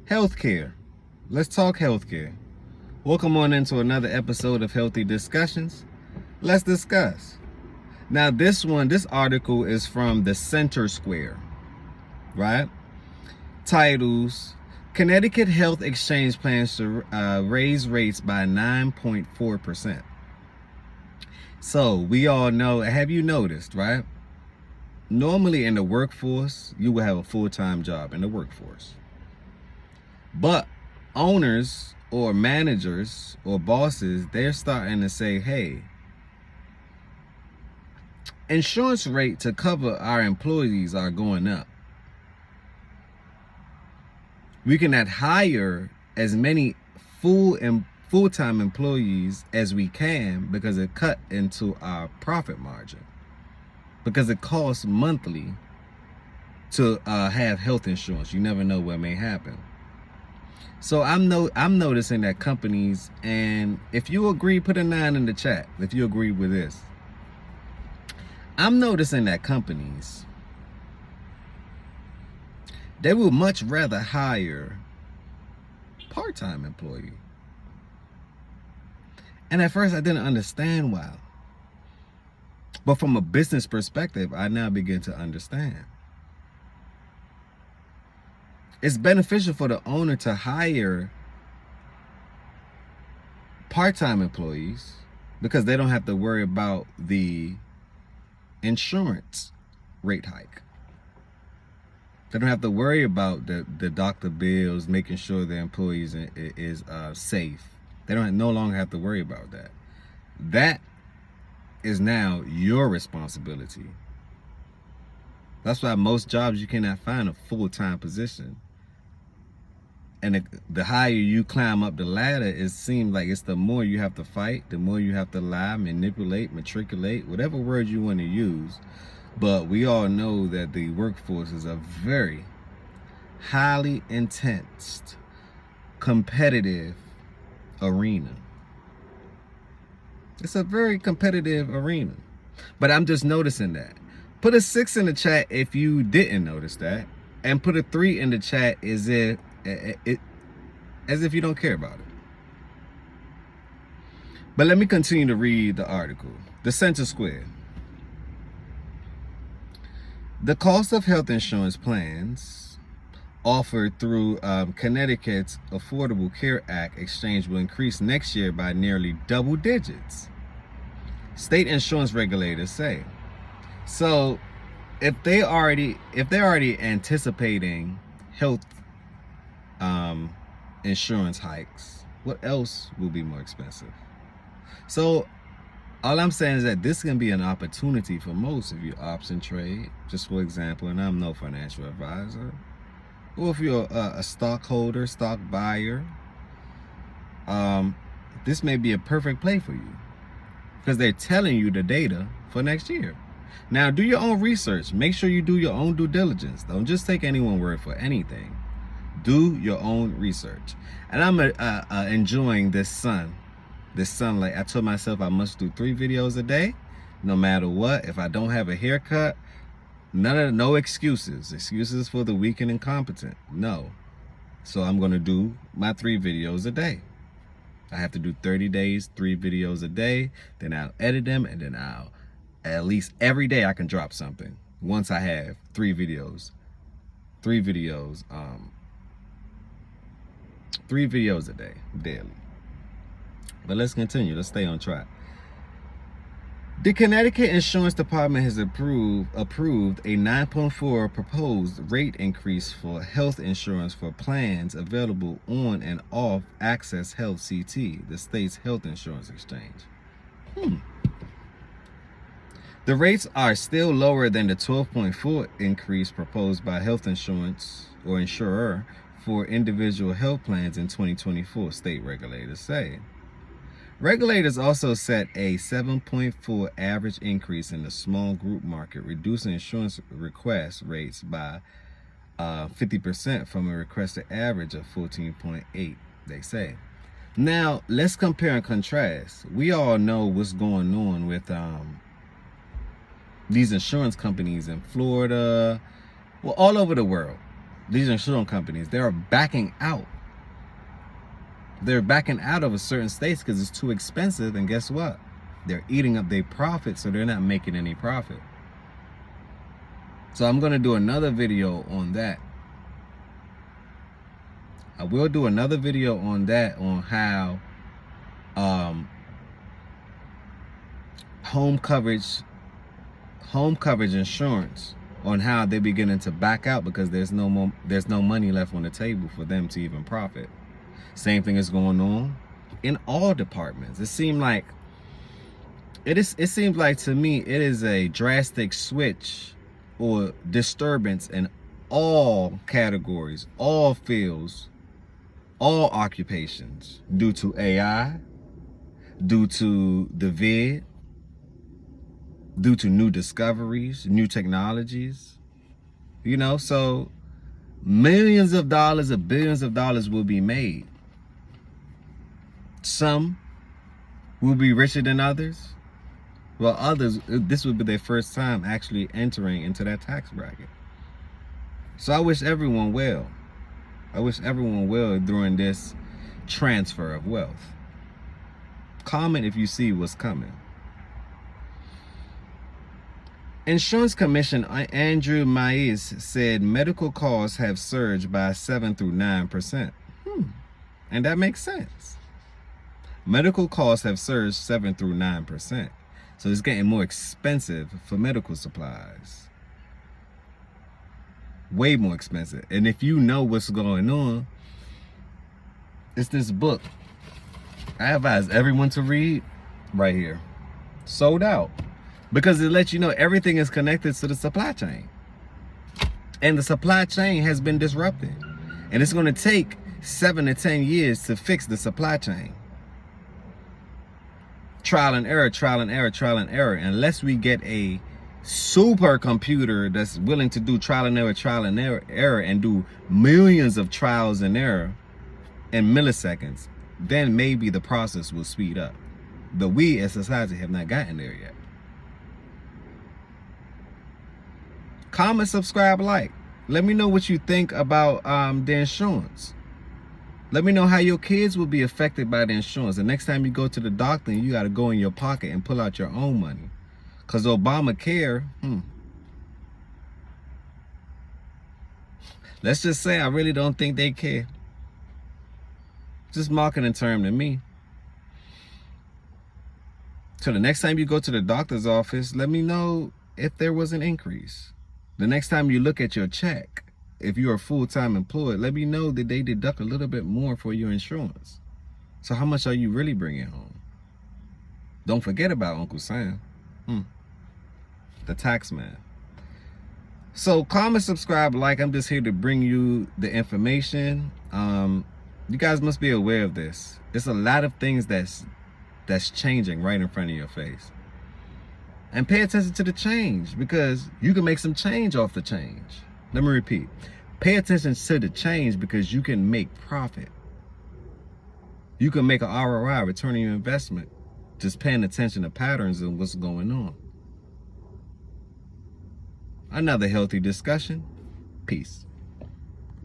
Healthcare. Let's talk healthcare. Welcome on into another episode of Healthy Discussions. Let's discuss. Now this article is from the Center Square, right? Titles: Connecticut Health Exchange plans to raise rates by 9.4%. So we all know, have you noticed, right? Normally in the workforce, you will have a full-time job in the workforce. But owners or managers or bosses, they're starting to say, hey, insurance rate to cover our employees are going up. We cannot hire as many full-time employees as we can because it cut into our profit margin. Because it costs monthly to have health insurance. You never know what may happen. So I'm noticing that companies, and if you agree, put a 9 in the chat if you agree with this. I'm noticing that companies, they would much rather hire part-time employee. And at first I didn't understand why. But from a business perspective, I now begin to understand. It's beneficial for the owner to hire part-time employees because they don't have to worry about the insurance rate hike. They don't have to worry about the doctor bills, making sure the employees is safe. They no longer have to worry about that. That is now your responsibility. That's why most jobs you cannot find a full-time position. And the higher you climb up the ladder, it seems like it's the more you have to fight, the more you have to lie, manipulate, matriculate, whatever word you want to use. But we all know that the workforce is a very highly intense, competitive arena. It's a very competitive arena. But I'm just noticing that. Put a 6 in the chat if you didn't notice that. And put a 3 in the chat as if you don't care about it. But let me continue to read the article. The Center Square. The cost of health insurance plans offered through Connecticut's Affordable Care Act exchange will increase next year by nearly double digits, state insurance regulators say. So if they're already anticipating health insurance hikes, what else will be more expensive? So all I'm saying is that this can be an opportunity for most if you option trade, just for example, and I'm no financial advisor, or if you're a stockholder, stock buyer, this may be a perfect play for you because they're telling you the data for next year. Now, do your own research. Make sure you do your own due diligence. Don't just take anyone's word for anything. Do your own research. And I'm enjoying this sunlight. I told myself I must do 3 videos a day, no matter what. If I don't have a haircut, no excuses. Excuses for the weak and incompetent. No. So I'm going to do my 3 videos a day. I have to do 30 days, 3 videos a day. Then I'll edit them, and then I'll, at least every day I can drop something. Once I have 3 videos. 3 videos a day, daily. But let's continue. Let's stay on track. The Connecticut Insurance Department has approved a 9.4 proposed rate increase for health insurance for plans available on and off Access Health CT, the state's health insurance exchange. The rates are still lower than the 12.4 increase proposed by health insurance or insurer for individual health plans in 2024, state regulators say. Regulators also set a 7.4 average increase in the small group market, reducing insurance request rates by 50% from a requested average of 14.8, they say. Now, let's compare and contrast. We all know what's going on with these insurance companies in Florida, well, all over the world. these insurance companies, they're backing out. They're backing out of a certain states because it's too expensive. And guess what? They're eating up their profit, so they're not making any profit. So I'm going to do another video on that. I will do another video on that, on how home coverage insurance, on how they're beginning to back out because there's no money left on the table for them to even profit. Same thing is going on in all departments. It seems like to me it is a drastic switch or disturbance in all categories, all fields, all occupations, due to AI, due to the vid, due to new discoveries, new technologies. You know, so millions of dollars or billions of dollars will be made. Some will be richer than others, while others, this would be their first time actually entering into that tax bracket. So I wish everyone well. I wish everyone well during this transfer of wealth. Comment if you see what's coming. Insurance Commissioner Andrew Maes said medical costs have surged by 7 through 9%. And that makes sense. Medical costs have surged 7 through 9%. So it's getting more expensive for medical supplies. Way more expensive. And if you know what's going on, it's this book I advise everyone to read right here. Sold Out. Because it lets you know everything is connected to the supply chain. And the supply chain has been disrupted. And it's going to take 7 to 10 years to fix the supply chain. Trial and error, trial and error, trial and error. Unless we get a supercomputer that's willing to do trial and error, and do millions of trials and error in milliseconds, then maybe the process will speed up. But we as society have not gotten there yet. Comment, subscribe, like. Let me know what you think about the insurance. Let me know how your kids will be affected by the insurance. The next time you go to the doctor, you got to go in your pocket and pull out your own money. Because Obamacare, let's just say I really don't think they care. Just marketing term to me. So the next time you go to the doctor's office, let me know if there was an increase. The next time you look at your check, if you're a full-time employee, let me know that they deduct a little bit more for your insurance. So how much are you really bringing home? Don't forget about Uncle Sam, the tax man. So comment, subscribe, like. I'm just here to bring you the information. You guys must be aware of this. There's a lot of things that's changing right in front of your face. And pay attention to the change, because you can make some change off the change. Let me repeat. Pay attention to the change, because you can make profit. You can make an ROI, return on your investment, just paying attention to patterns and what's going on. Another healthy discussion. Peace.